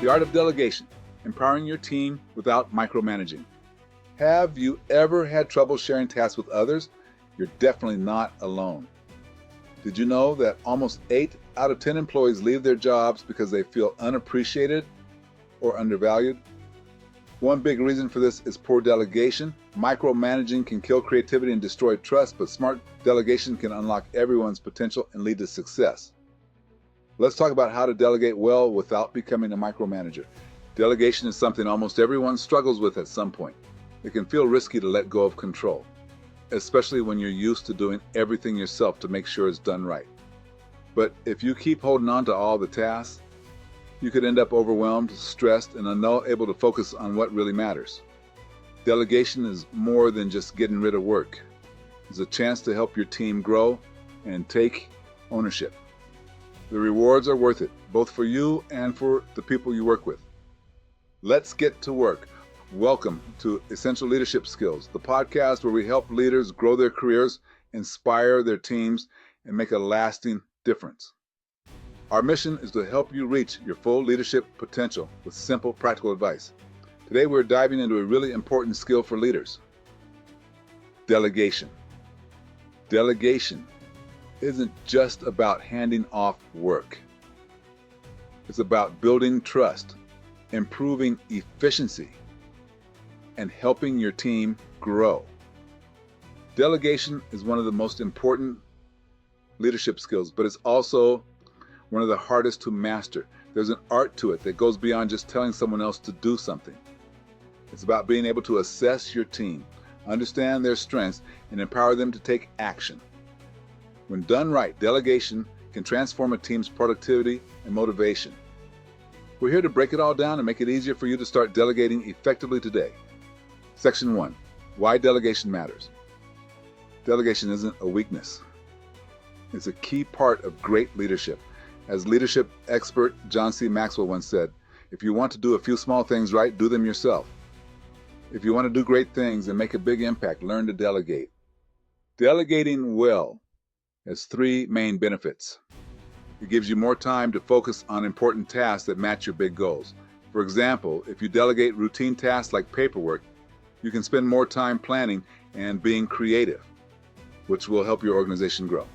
The art of delegation, empowering your team without micromanaging. Have you ever had trouble sharing tasks with others? You're definitely not alone. Did you know that almost 8 out of 10 employees leave their jobs because they feel unappreciated or undervalued? One big reason for this is poor delegation. Micromanaging can kill creativity and destroy trust, but smart delegation can unlock everyone's potential and lead to success. Let's talk about how to delegate well without becoming a micromanager. Delegation is something almost everyone struggles with at some point. It can feel risky to let go of control, especially when you're used to doing everything yourself to make sure it's done right. But if you keep holding on to all the tasks, you could end up overwhelmed, stressed, and unable to focus on what really matters. Delegation is more than just getting rid of work. It's a chance to help your team grow and take ownership. The rewards are worth it, both for you and for the people you work with. Let's get to work. Welcome to Essential Leadership Skills, the podcast where we help leaders grow their careers, inspire their teams, and make a lasting difference. Our mission is to help you reach your full leadership potential with simple, practical advice. Today we're diving into a really important skill for leaders: delegation. Delegation isn't just about handing off work. It's about building trust, improving efficiency, and helping your team grow. Delegation is one of the most important leadership skills, but it's also one of the hardest to master. There's an art to it that goes beyond just telling someone else to do something. It's about being able to assess your team, understand their strengths, and empower them to take action. When done right, delegation can transform a team's productivity and motivation. We're here to break it all down and make it easier for you to start delegating effectively today. Section 1. Why delegation matters. Delegation isn't a weakness. It's a key part of great leadership. As leadership expert John C. Maxwell once said, if you want to do a few small things right, do them yourself. If you want to do great things and make a big impact, learn to delegate. Delegating well has 3 main benefits. It gives you more time to focus on important tasks that match your big goals. For example, if you delegate routine tasks like paperwork, you can spend more time planning and being creative, which will help your organization grow.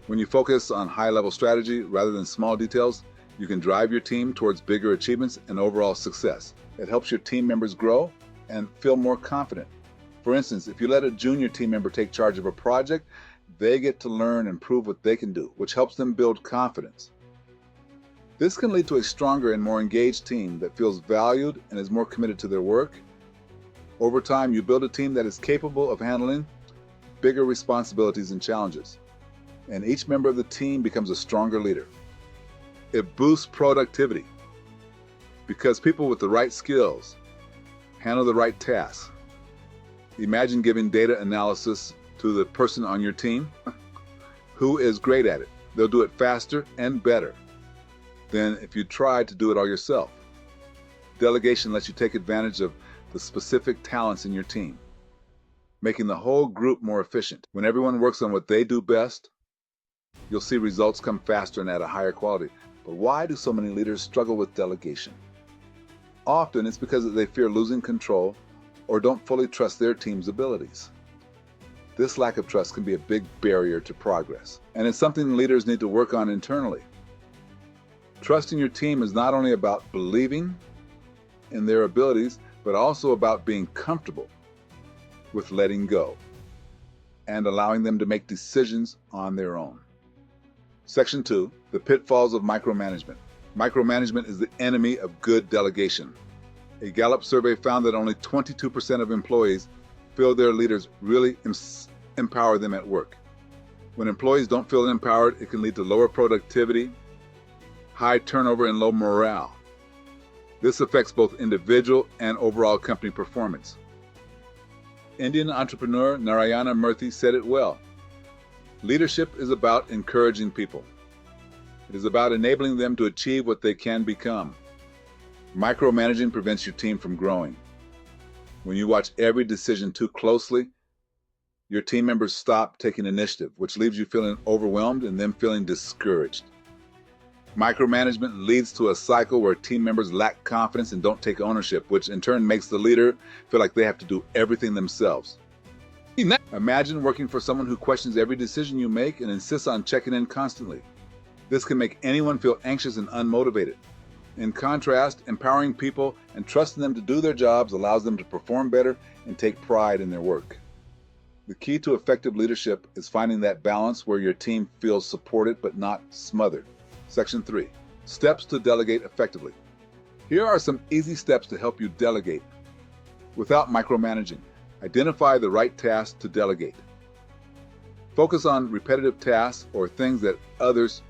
When you focus on high-level strategy rather than small details, you can drive your team towards bigger achievements and overall success. It helps your team members grow and feel more confident. For instance, if you let a junior team member take charge of a project, they get to learn and prove what they can do, which helps them build confidence. This can lead to a stronger and more engaged team that feels valued and is more committed to their work. Over time, you build a team that is capable of handling bigger responsibilities and challenges, and each member of the team becomes a stronger leader. It boosts productivity because people with the right skills handle the right tasks. Imagine giving data analysis to the person on your team who is great at it. They'll do it faster and better than if you tried to do it all yourself. Delegation lets you take advantage of the specific talents in your team, making the whole group more efficient. When everyone works on what they do best, you'll see results come faster and at a higher quality. But why do so many leaders struggle with delegation? Often it's because they fear losing control or don't fully trust their team's abilities. This lack of trust can be a big barrier to progress, and it's something leaders need to work on internally. Trusting your team is not only about believing in their abilities, but also about being comfortable with letting go and allowing them to make decisions on their own. Section 2, the pitfalls of micromanagement. Micromanagement is the enemy of good delegation. A Gallup survey found that only 22% of employees feel their leaders really empower them at work. When employees don't feel empowered, it can lead to lower productivity, high turnover, and low morale. This affects both individual and overall company performance. Indian entrepreneur Narayana Murthy said it well. Leadership is about encouraging people. It is about enabling them to achieve what they can become. Micromanaging prevents your team from growing. When you watch every decision too closely, your team members stop taking initiative, which leaves you feeling overwhelmed and them feeling discouraged. Micromanagement leads to a cycle where team members lack confidence and don't take ownership, which in turn makes the leader feel like they have to do everything themselves. Imagine working for someone who questions every decision you make and insists on checking in constantly. This can make anyone feel anxious and unmotivated. In contrast, empowering people and trusting them to do their jobs allows them to perform better and take pride in their work. The key to effective leadership is finding that balance where your team feels supported but not smothered. Section 3. Steps to delegate effectively. Here are some easy steps to help you delegate without micromanaging. Identify the right tasks to delegate. Focus on repetitive tasks or things that others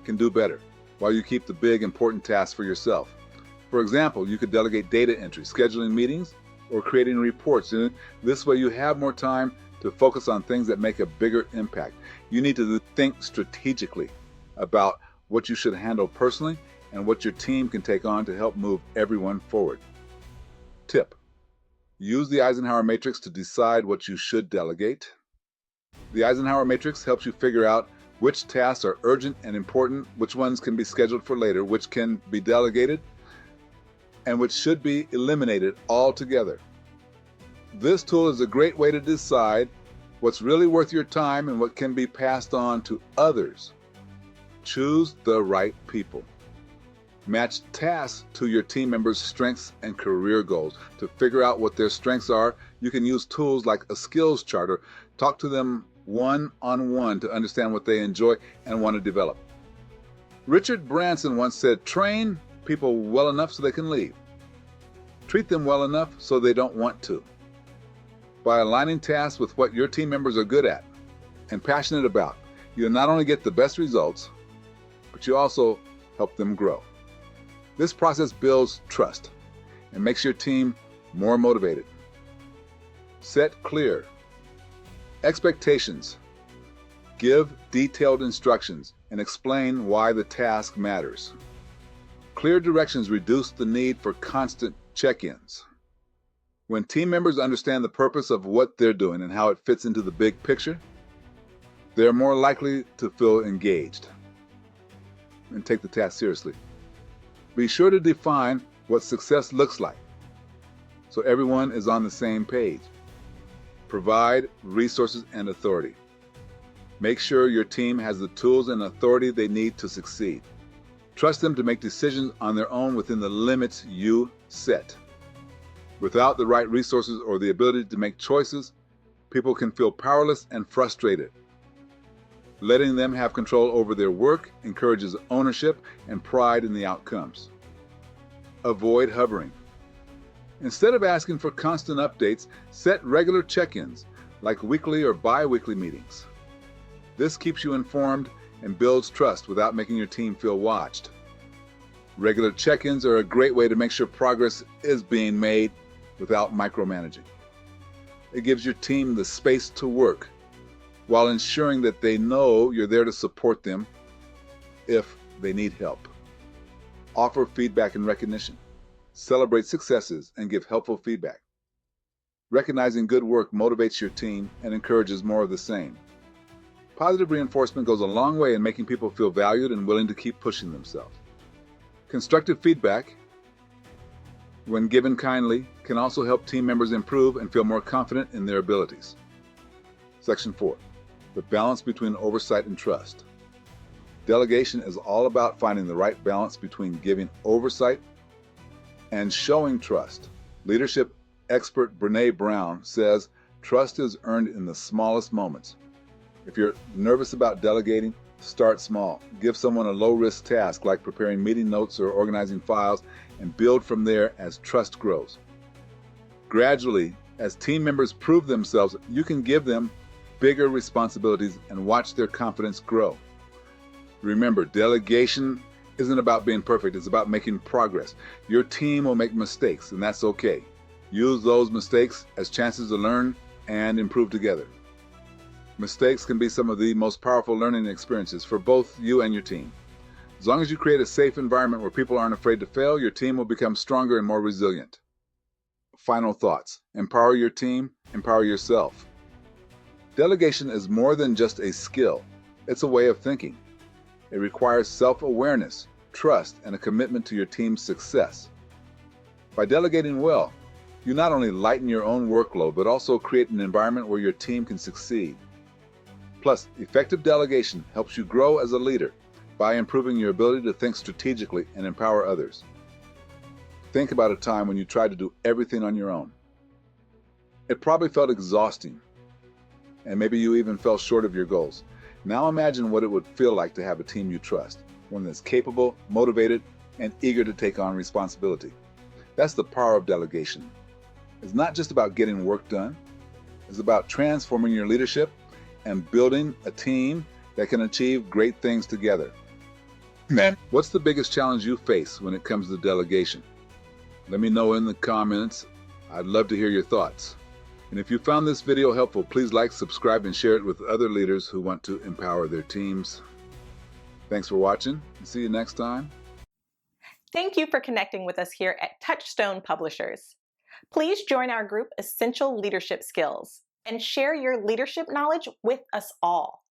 can do better, while you keep the big, important tasks for yourself. For example, you could delegate data entry, scheduling meetings, or creating reports. And this way you have more time to focus on things that make a bigger impact. You need to think strategically about what you should handle personally and what your team can take on to help move everyone forward. Tip: use the Eisenhower matrix to decide what you should delegate. The Eisenhower matrix helps you figure out which tasks are urgent and important, which ones can be scheduled for later, which can be delegated, and which should be eliminated altogether. This tool is a great way to decide what's really worth your time and what can be passed on to others. Choose the right people. Match tasks to your team members' strengths and career goals. To figure out what their strengths are, you can use tools like a skills chart or talk to them one-on-one to understand what they enjoy and want to develop. Richard Branson once said, "Train people well enough so they can leave. Treat them well enough so they don't want to." By aligning tasks with what your team members are good at and passionate about, you'll not only get the best results, but you also help them grow. This process builds trust and makes your team more motivated. Set clear expectations. Give detailed instructions and explain why the task matters. Clear directions reduce the need for constant check-ins. When team members understand the purpose of what they're doing and how it fits into the big picture, they're more likely to feel engaged and take the task seriously. Be sure to define what success looks like so everyone is on the same page. Provide resources and authority. Make sure your team has the tools and authority they need to succeed. Trust them to make decisions on their own within the limits you set. Without the right resources or the ability to make choices, people can feel powerless and frustrated. Letting them have control over their work encourages ownership and pride in the outcomes. Avoid hovering. Instead of asking for constant updates, set regular check-ins, like weekly or bi-weekly meetings. This keeps you informed and builds trust without making your team feel watched. Regular check-ins are a great way to make sure progress is being made without micromanaging. It gives your team the space to work while ensuring that they know you're there to support them if they need help. Offer feedback and recognition. Celebrate successes and give helpful feedback. Recognizing good work motivates your team and encourages more of the same. Positive reinforcement goes a long way in making people feel valued and willing to keep pushing themselves. Constructive feedback, when given kindly, can also help team members improve and feel more confident in their abilities. Section 4. The balance between oversight and trust. Delegation is all about finding the right balance between giving oversight and showing trust. Leadership expert Brené Brown says, "Trust is earned in the smallest moments." If you're nervous about delegating, start small. Give someone a low-risk task like preparing meeting notes or organizing files and build from there as trust grows. Gradually, as team members prove themselves, you can give them bigger responsibilities and watch their confidence grow. Remember, delegation isn't about being perfect, it's about making progress. Your team will make mistakes, and that's okay. Use those mistakes as chances to learn and improve together. Mistakes can be some of the most powerful learning experiences for both you and your team. As long as you create a safe environment where people aren't afraid to fail, your team will become stronger and more resilient. Final thoughts. Empower your team, empower yourself. Delegation is more than just a skill. It's a way of thinking. It requires self-awareness, trust, and a commitment to your team's success. By delegating well, you not only lighten your own workload, but also create an environment where your team can succeed. Plus, effective delegation helps you grow as a leader by improving your ability to think strategically and empower others. Think about a time when you tried to do everything on your own. It probably felt exhausting, and maybe you even fell short of your goals. Now imagine what it would feel like to have a team you trust, one that's capable, motivated, and eager to take on responsibility. That's the power of delegation. It's not just about getting work done. It's about transforming your leadership and building a team that can achieve great things together. Man, what's the biggest challenge you face when it comes to delegation? Let me know in the comments. I'd love to hear your thoughts. And if you found this video helpful, please like, subscribe, and share it with other leaders who want to empower their teams. Thanks for watching, and see you next time. Thank you for connecting with us here at Touchstone Publishers. Please join our group Essential Leadership Skills and share your leadership knowledge with us all.